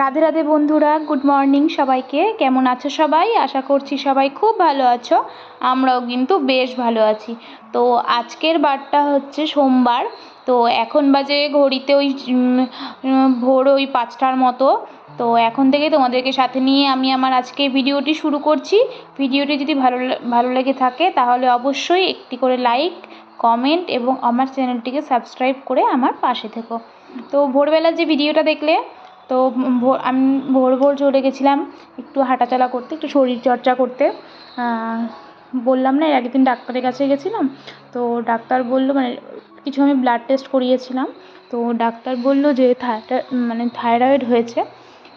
রাধে রাধে বন্ধুরা, good morning সবাইকে। কেমন আছো সবাই? আশা করছি সবাই খুব ভালো আছো। আমরাও কিন্তু বেশ ভালো আছি। তো আজকের বারটা হচ্ছে সোমবার। তো এখন বাজে ঘড়িতে ওই ভোর ওই 5টার মতো। তো এখন থেকে তোমাদেরকে সাথে নিয়ে আমি আমার আজকে ভিডিওটি শুরু করছি। ভিডিওটি যদি ভালো লেগে থাকে তাহলে অবশ্যই একটি করে লাইক, কমেন্ট এবং আমার চ্যানেলটিকে সাবস্ক্রাইব করে আমার পাশে থেকো। তো ভোরবেলা যে ভিডিওটা দেখলে, তো আমি ভোর চলে গেছিলাম একটু হাঁটাচলা করতে, একটু শরীরচর্চা করতে। বললাম না, এর আগের দিন ডাক্তারের কাছে গেছিলাম। তো ডাক্তার বললো, মানে কিছু আমি ব্লাড টেস্ট করিয়েছিলাম। তো ডাক্তার বললো যে থাইরয়েড হয়েছে।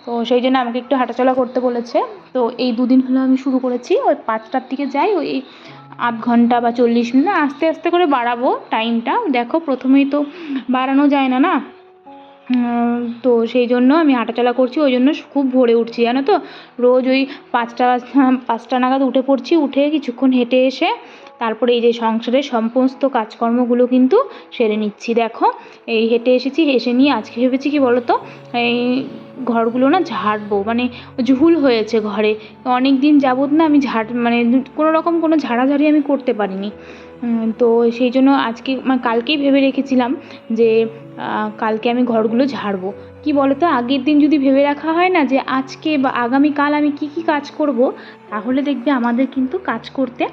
তো সেই জন্য আমাকে একটু হাঁটাচলা করতে বলেছে। তো এই 2 দিন হলো আমি শুরু করেছি। ওই 5টার দিকে যাই, ওই আধ ঘন্টা বা 40 মিনিট, আস্তে আস্তে করে বাড়াবো টাইমটা। দেখো, প্রথমেই তো বাড়ানো যায় না। তো সেই জন্য আমি হাঁটাচলা করছি। ওই জন্য খুব ভোরে উঠছি, জানো তো। রোজ ওই 5টা নাগাদ উঠে পড়ছি। উঠে কিছুক্ষণ হেঁটে এসে তারপরে এই যে সংসারের সমস্ত কাজকর্মগুলো কিন্তু সেরে নিচ্ছি। দেখো, এই হেঁটে এসেছি, এসে নিয়ে আজকে ভেবেছি কি বলো তো, এই ঘরগুলো না ঝাড়বো। মানে ঝুল হয়েছে ঘরে, অনেক দিন যাবত না আমি কোনো ঝাড়াঝাড়ি আমি করতে পারিনি। তো সেই জন্য আজকে কালকেই ভেবে রেখেছিলাম যে কালকে আমি ঘরগুলো ঝাড়বো। কি বলো তো, আগের দিন যদি ভেবে রাখা হয় না যে আজকে বা আগামীকাল আমি কি কাজ করব, তাহলে দেখবে আমাদের কিন্তু কাজ করতে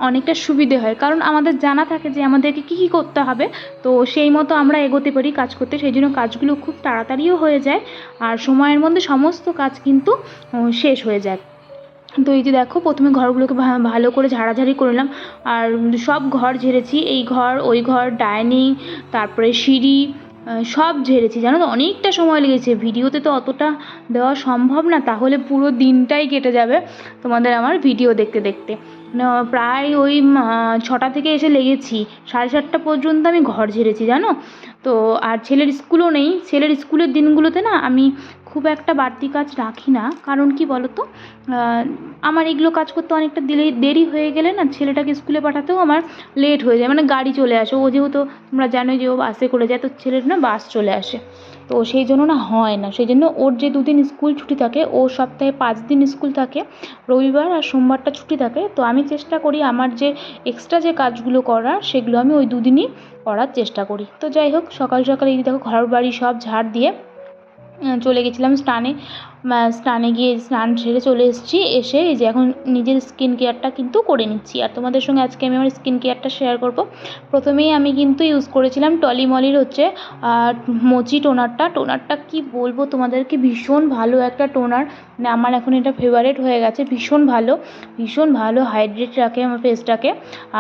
অনেকটা সুবিধে হয়। কারণ আমাদের জানা থাকে যে আমাদেরকে কি করতে হবে। তো সেই মতো আমরা এগোতে পারি কাজ করতে। সেই জন্য কাজগুলো খুব তাড়াতাড়িও হয়ে যায়, আর সময়ের মধ্যে সমস্ত কাজ কিন্তু শেষ হয়ে যায়। তো এই যে দেখো, প্রথমে ঘরগুলোকে ভালো করে ঝাড়াঝাড়ি করলাম। আর সব ঘর ঝেড়েছি, এই ঘর ওই ঘর, ডাইনিং, তারপরে সিঁড়ি, সব ঝেড়েছি। জানো তো, অনেকটা সময় লেগেছে। ভিডিওতে তো অতটা দেওয়া সম্ভব না, তাহলে পুরো দিনটাই কেটে যাবে তোমাদের আমার ভিডিও দেখতে দেখতে। প্রায় ওই 6টা থেকে এসে লেগেছি, 7:30 পর্যন্ত আমি ঘর ঝেড়েছি, জানো তো। আর ছেলের স্কুলও নেই। ছেলের স্কুলের দিনগুলোতে না আমি খুব একটা বাড়তি কাজ রাখি না। কারণ কি বলো তো, আমার এগুলো কাজ করতে অনেকটা দেরি হয়ে গেলে না, ছেলেটাকে স্কুলে পাঠাতেও আমার লেট হয়ে যায়। মানে গাড়ি চলে আসে, ও যেহেতু তোমরা জানো যে ও বাসে করে যায়, তো ছেলের না বাস চলে আসে। তো সেই জন্য না হয় না। সেই জন্য ওর যে 2 দিন স্কুল ছুটি থাকে, ও সপ্তাহে 5 দিন স্কুল থাকে, রবিবার আর সোমবারটা ছুটি থাকে। তো আমি চেষ্টা করি আমার যে এক্সট্রা যে কাজগুলো করার, সেগুলো আমি ওই 2 দিনই করার চেষ্টা করি। তো যাই হোক, সকাল সকাল এই দেখো ঘর বাড়ি সব ঝাড় দিয়ে চলে গেছিলাম স্নানে গিয়ে স্নান সেরে চলে এসেছি। এসে এই যে এখন নিজের স্কিন কেয়ারটা কিন্তু করে নিচ্ছি, আর তোমাদের সঙ্গে আজকে আমি আমার স্কিন কেয়ারটা শেয়ার করব। প্রথমেই আমি কিন্তু ইউজ করেছিলাম টলিমলির হচ্ছে মোচি টোনারটা কি বলবো তোমাদেরকে, ভীষণ ভালো একটা টোনার। মানে আমার এখন এটা ফেভারিট হয়ে গেছে। ভীষণ ভালো হাইড্রেট রাখে আমার ফেসটাকে।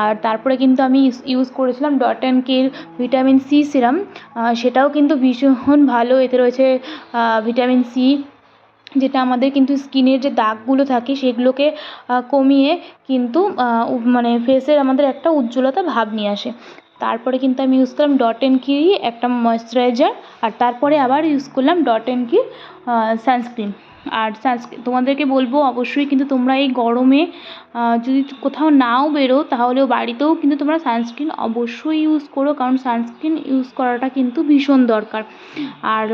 আর তারপরে কিন্তু আমি ইউজ করেছিলাম Dot and Key vitamin C serum. সেটাও কিন্তু ভীষণ ভালো। এতে রয়েছে ভিটামিন সি, যেটা আমাদের কিন্তু স্কিনের যে দাগগুলো থাকে সেগুলোকে কমিয়ে কিন্তু মানে ফেসের আমাদের একটা উজ্জ্বলতা ভাব নিয়ে আসে। তারপরে কিন্তু আমি ইউজ করলাম ডট অ্যান্ড কি একটা ময়েশ্চারাইজার, আর তারপরে আবার ইউজ করলাম ডট অ্যান্ড কি সানস্ক্রিন। আর তোমাদেরকে বলবো, অবশ্যই কিন্তু তোমরা এই গরমে যদি কোথাও নাও বেরো, তাহলেও বাড়িতেও কিন্তু তোমরা সানস্ক্রিন অবশ্যই ইউজ করো। কারণ সানস্ক্রিন ইউজ করাটা কিন্তু ভীষণ দরকার। আর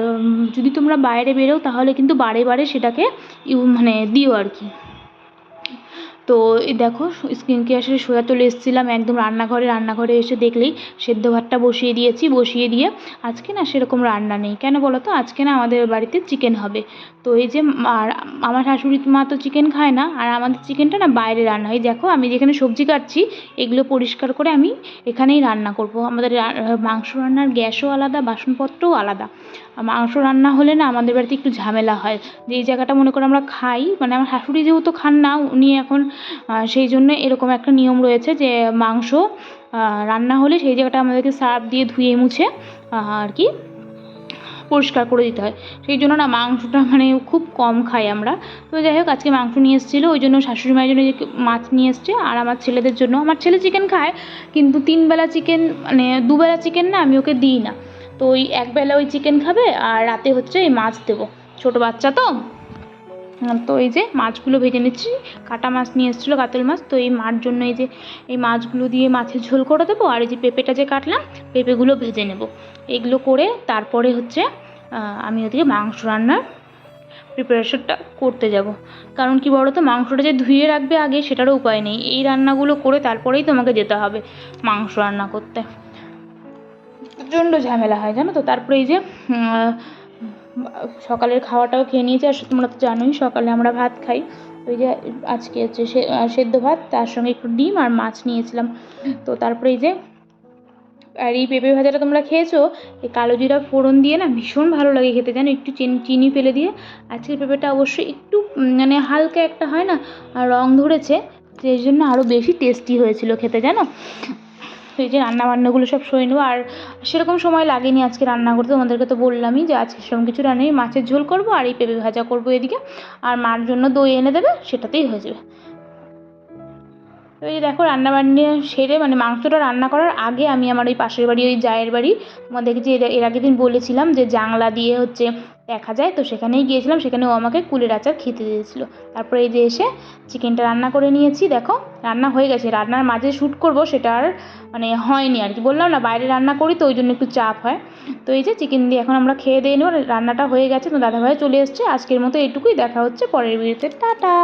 যদি তোমরা বাইরে বেরো, তাহলে কিন্তু বারে বারে সেটাকে দিও আর কি। তো এই দেখো, স্কিন কেয়ার সেরে সোজা চলে এসেছিলাম একদম রান্নাঘরে এসে দেখলেই সেদ্ধ ভাতটা বসিয়ে দিয়ে আজকে না সেরকম রান্না নেই। কেন বলো তো, আজকে না আমাদের বাড়িতে চিকেন হবে। তো এই যে আর আমার শাশুড়ি মা তো চিকেন খায় না, আর আমাদের চিকেনটা না বাইরে রান্না হয়। দেখো, আমি যেখানে সবজি কাটছি, এগুলো পরিষ্কার করে আমি এখানেই রান্না করব। আমাদের মাংস রান্নার গ্যাসও আলাদা, বাসনপত্রও আলাদা। মাংস রান্না হলে না আমাদের বাড়িতে একটু ঝামেলা হয়। যে এই জায়গাটা মনে করো আমরা খাই, মানে আমার শাশুড়ি যেহেতু খান না উনি এখন, সেই জন্য এরকম একটা নিয়ম রয়েছে যে মাংস রান্না হলে সেই জায়গাটা আমাদেরকে সার্ফ দিয়ে ধুয়ে মুছে আর কি পরিষ্কার করে দিতে হয়। সেই জন্য না মাংসটা খুব কম খাই আমরা। তো যাই হোক, আজকে মাংস নিয়ে এসেছিলো, ওই জন্য শাশুড়ি মায়ের জন্য মাছ নিয়ে এসছে, আর আমার ছেলেদের জন্য। আমার ছেলে চিকেন খায়, কিন্তু 3 বেলা চিকেন, 2 বেলা চিকেন না আমি ওকে দিই না। তো ওই 1 বেলা ওই চিকেন খাবে, আর রাতে হচ্ছে এই মাছ দেবো। ছোটো বাচ্চা তো। তো এই যে মাছগুলো ভেজে নিচ্ছি। কাটা মাছ নিয়ে এসেছিলো, কাতল মাছ। তো এই মার জন্য এই যে এই মাছগুলো দিয়ে মাছের ঝোল করে দেবো, আর এই যে পেঁপেটা যে কাটলাম, পেঁপেগুলো ভেজে নেব। এগুলো করে তারপরে হচ্ছে আমি ওদিকে মাংস রান্নার প্রিপারেশনটা করতে যাব। কারণ কি বলো তো, মাংসটা যে ধুয়ে রাখবে আগে সেটারও উপায় নেই, এই রান্নাগুলো করে তারপরেই তোমাকে যেতে হবে মাংস রান্না করতে, প্রচণ্ড ঝামেলা হয় জানো তো। তারপরে এই যে সকালের খাওয়াটাও খেয়ে নিয়েছি, আর তোমরা তো জানোই সকালে আমরা ভাত খাই। ওই যে আজকে হচ্ছে সেদ্ধ ভাত, তার সঙ্গে একটু ডিম আর মাছ নিয়েছিলাম। তো তারপরে এই যে, আর এই পেঁপে ভাজাটা তোমরা খেয়েছো, এই কালো জিরা ফোড়ন দিয়ে না ভীষণ ভালো লাগে খেতে জানো, একটু চিনি ফেলে দিয়ে। আজকের পেঁপেটা অবশ্যই একটু মানে হালকা একটা হয় না রং ধরেছে, সেই জন্য আরও বেশি টেস্টি হয়েছিল খেতে জানো। তো এই যে রান্নাবান্নাগুলো সব সয়ে নেবো, আর সেরকম সময় লাগেনি আজকে রান্না করতে, তোমাদেরকে তো বললামই যে আজকে সেরকম কিছু রান্না নেই, মাছের ঝোল করবো আর এই পেঁপে ভাজা করবো এদিকে, আর মার জন্য দই এনে দেবে, সেটাতেই হয়ে যাবে। তো এই যে দেখো রান্নাবান্না সেরে, মানে মাংসটা রান্না করার আগে আমি আমার ওই পাশের বাড়ি, ওই জায়ের বাড়ি, তোমাদেরকে যে এর আগের দিন বলেছিলাম যে জানলা দিয়ে হচ্ছে দেখা যায়, তো সেখানেই গিয়েছিলাম, সেখানে ও আমাকে কুলের আচার খেতে দিয়েছিলো। তারপরে এই যে এসে চিকেনটা রান্না করে নিয়েছি, দেখো রান্না হয়ে গেছে, রান্নার মাঝে শ্যুট করব সেটা আর মানে হয়নি আর কি, বললাম না বাইরে রান্না করি তো ওই জন্য একটু চাপ হয়। তো এই যে চিকেন দিয়ে এখন আমরা খেয়ে দিয়ে নেব, রান্নাটা হয়ে গেছে, তো দাদাভাই চলে এসছে। আজকের মতো এটুকুই, দেখা হচ্ছে পরের ভিডিওতে, টাটা।